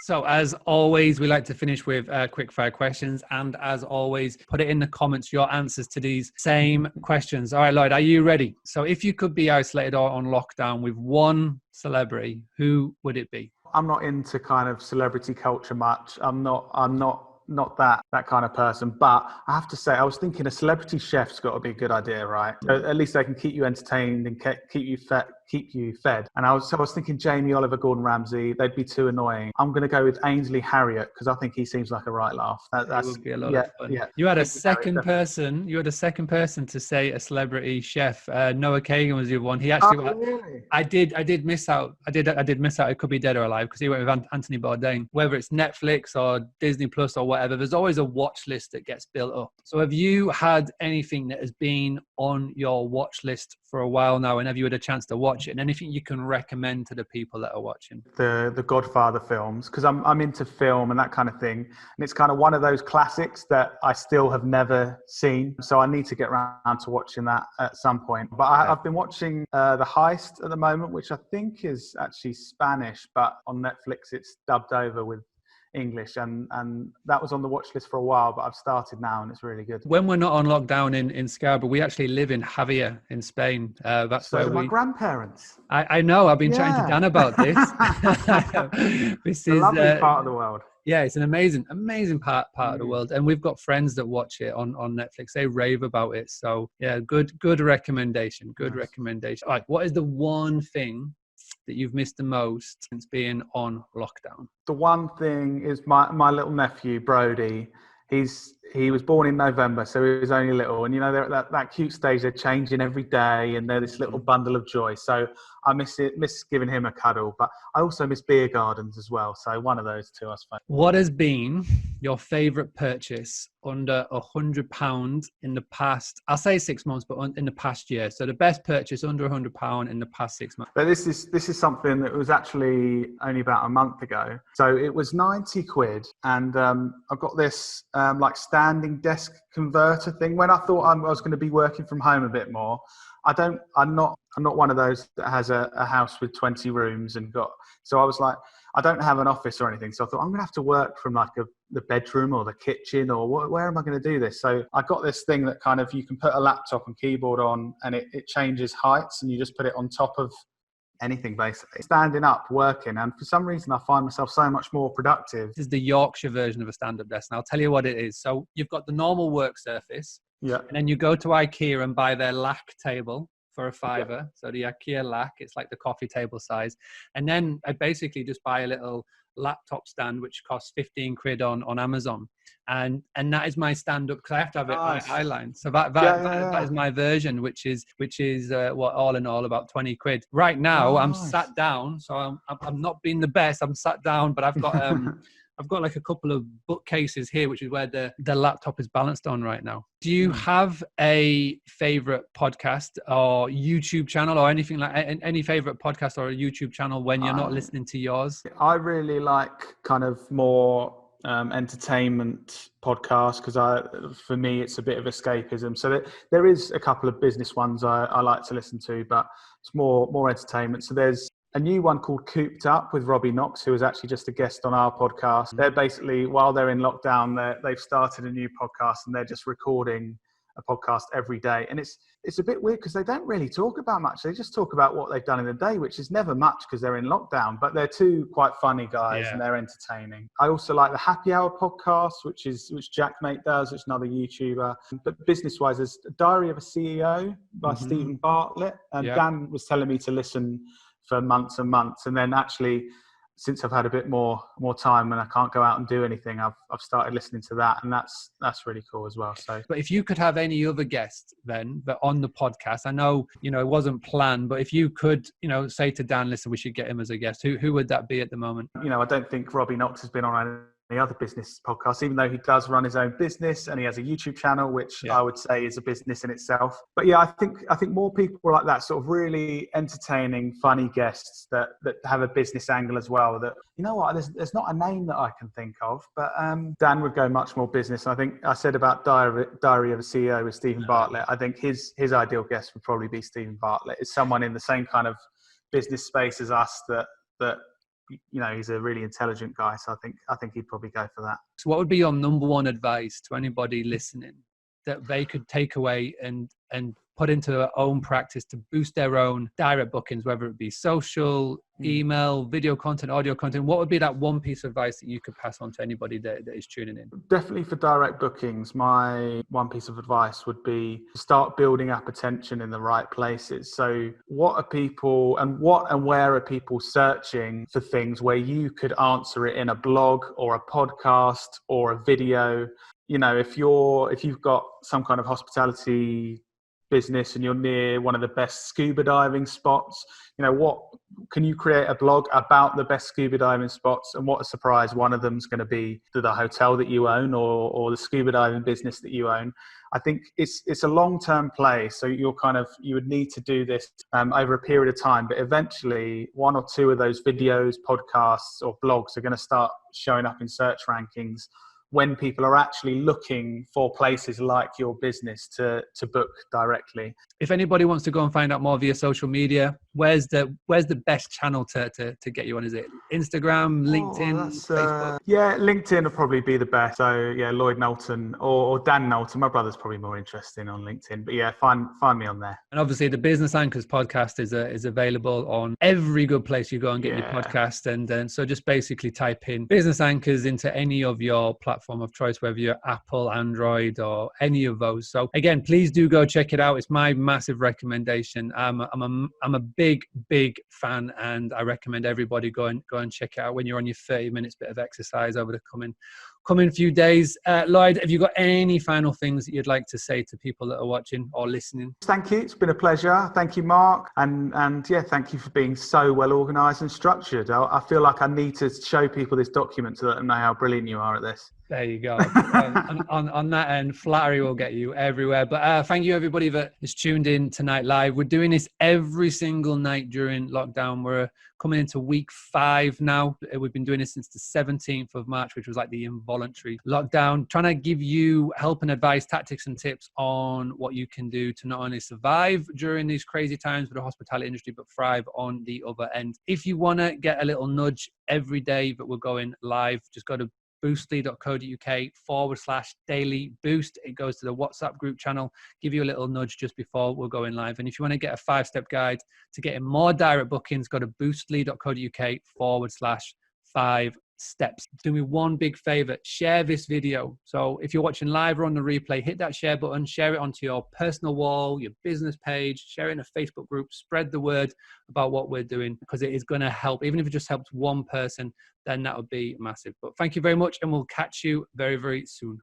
So as always, we like to finish with quick fire questions. And as always, put it in the comments, your answers to these same questions. All right, Lloyd, are you ready? So if you could be isolated or on lockdown with one celebrity, who would it be? I'm not into kind of celebrity culture much. I'm not that kind of person. But I have to say, I was thinking a celebrity chef's got to be a good idea, right? So at least they can keep you entertained and keep you fed. And I was thinking Jamie Oliver, Gordon Ramsay. They'd be too annoying. I'm going to go with Ainsley Harriott because I think he seems like a right laugh. That would be a lot of fun. Yeah. You had a second person. You had a second person to say a celebrity chef. Noah Kagan was the other one. He actually. Oh, really? I did miss out. I did miss out. It could be Dead or Alive because he went with Anthony Bourdain. Whether it's Netflix or Disney Plus or whatever, there's always a watch list that gets built up. So have you had anything that has been on your watch list for a while now, and have you had a chance to watch it, and anything you can recommend to the people that are watching? The Godfather films, because I'm into film and that kind of thing, and it's kind of one of those classics that I still have never seen, so I need to get around to watching that at some point. But I've been watching The Heist at the moment, which I think is actually Spanish, but on Netflix it's dubbed over with English, and that was on the watch list for a while, but I've started now and it's really good. When we're not on lockdown in Scarborough, we actually live in Javier in Spain. That's so where my grandparents. I know, I've been chatting to Dan about this. This is a lovely part of the world. Yeah, it's an amazing part of the world, and we've got friends that watch it on Netflix. They rave about it. So yeah, good recommendation. Good recommendation. All right, what is the one thing that you've missed the most since being on lockdown? The one thing is my little nephew Brody. He was born in November, so he was only little, and you know they're at that cute stage. They're changing every day, and they're this little bundle of joy. So I miss giving him a cuddle, but I also miss beer gardens as well. So one of those two, I suppose. What has been your favourite purchase under £100 in the past? I'll say 6 months, but in the past year. So the best purchase under £100 in the past 6 months. But this is something that was actually only about a month ago. So it was 90 quid, and I've got this like standing desk converter thing. When I thought I was going to be working from home a bit more, I'm not one of those that has a house with 20 rooms and so I was like, I don't have an office or anything. So I thought I'm going to have to work from like the bedroom or the kitchen, or where am I going to do this? So I got this thing that kind of, you can put a laptop and keyboard on, and it changes heights, and you just put it on top of anything basically. Standing up, working, and for some reason I find myself so much more productive. This is the Yorkshire version of a stand-up desk, and I'll tell you what it is. So you've got the normal work surface, and then you go to IKEA and buy their lack table for a £5. Yeah. So the IKEA lack, it's like the coffee table size, and then I basically just buy a little laptop stand which costs 15 quid on Amazon, and that is my stand-up, because I have to have it eyeline. So that is my version, which is what, all in all, about 20 quid right now. I'm sat down, so I'm not being the best. I'm sat down, but I've got I've got like a couple of bookcases here, which is where the laptop is balanced on right now. Do you have a favorite podcast or YouTube channel, or anything like any favorite podcast or a YouTube channel when you're not listening to yours? I really like kind of more entertainment podcasts, because for me it's a bit of escapism. So there is a couple of business ones I like to listen to, but it's more entertainment. So there's a new one called Cooped Up with Robbie Knox, who was actually just a guest on our podcast. They're basically, while they're in lockdown, they've started a new podcast, and they're just recording a podcast every day. And it's a bit weird because they don't really talk about much. They just talk about what they've done in the day, which is never much because they're in lockdown, but they're two quite funny guys, and they're entertaining. I also like the Happy Hour podcast, which Jackmate does, which is another YouTuber. But business-wise, there's Diary of a CEO by Stephen Bartlett. And Dan was telling me to listen for months and months, and then actually, since I've had a bit more time and I can't go out and do anything, I've started listening to that, and that's really cool as well. So, but if you could have any other guest then, but on the podcast, I know it wasn't planned, but if you could say to Dan, listen, we should get him as a guest, who would that be at the moment? I don't think Robbie Knox has been on any other business podcasts, even though he does run his own business and he has a YouTube channel, which I would say is a business in itself. But yeah, I think more people like that, sort of really entertaining, funny guests that have a business angle as well. That, there's not a name that I can think of, but Dan would go much more business. I think I said about Diary of a CEO with Stephen Bartlett. I think his ideal guest would probably be Stephen Bartlett. Is someone in the same kind of business space as us that he's a really intelligent guy. So I think he'd probably go for that. So what would be your number one advice to anybody listening that they could take away and put into their own practice to boost their own direct bookings, whether it be social, email, video content, audio content? What would be that one piece of advice that you could pass on to anybody that is tuning in? Definitely for direct bookings, my one piece of advice would be start building up attention in the right places. So what are people and where are people searching for things where you could answer it in a blog or a podcast or a video? If you've got some kind of hospitality business and you're near one of the best scuba diving spots, what can you create a blog about the best scuba diving spots? And what a surprise, one of them's going to be the hotel that you own or the scuba diving business that you own. I think it's a long-term play. So you would need to do this over a period of time, but eventually one or two of those videos, podcasts or blogs are going to start showing up in search rankings when people are actually looking for places like your business to book directly. If anybody wants to go and find out more via social media, where's the best channel to get you on? Is it Instagram, LinkedIn, Facebook? Yeah, LinkedIn will probably be the best. So yeah, Lloyd Knowlton or Dan Knowlton. My brother's probably more interesting on LinkedIn, but yeah, find me on there. And obviously the Business Anchors podcast is available on every good place you go and get your podcast. And so just basically type in Business Anchors into any of your platform of choice, whether you're Apple, Android, or any of those. So again, please do go check it out. It's my massive recommendation. I'm a big fan, and I recommend everybody go and check it out when you're on your 30 minutes bit of exercise over the coming few days. Lloyd, have you got any final things that you'd like to say to people that are watching or listening? Thank you. It's been a pleasure. Thank you, Mark. And yeah, thank you for being so well organised and structured. I feel like I need to show people this document to let them know how brilliant you are at this. There you go. on that end, flattery will get you everywhere. But thank you, everybody that is tuned in tonight live. We're doing this every single night during lockdown. We're coming into week 5 now. We've been doing this since the 17th of March, which was like the involuntary lockdown, trying to give you help and advice, tactics and tips on what you can do to not only survive during these crazy times with the hospitality industry, but thrive on the other end. If you want to get a little nudge every day that we're going live, just go to boostly.co.uk/daily boost. It goes to the WhatsApp group channel, give you a little nudge just before we're going live. And if you want to get a 5-step guide to getting more direct bookings, go to boostly.co.uk/5 steps. Do me one big favor, share this video. So if you're watching live or on the replay, hit that share button, share it onto your personal wall, your business page, share it in a Facebook group, spread the word about what we're doing, because it is going to help. Even if it just helps one person, then that would be massive. But thank you very much, and we'll catch you very, very soon.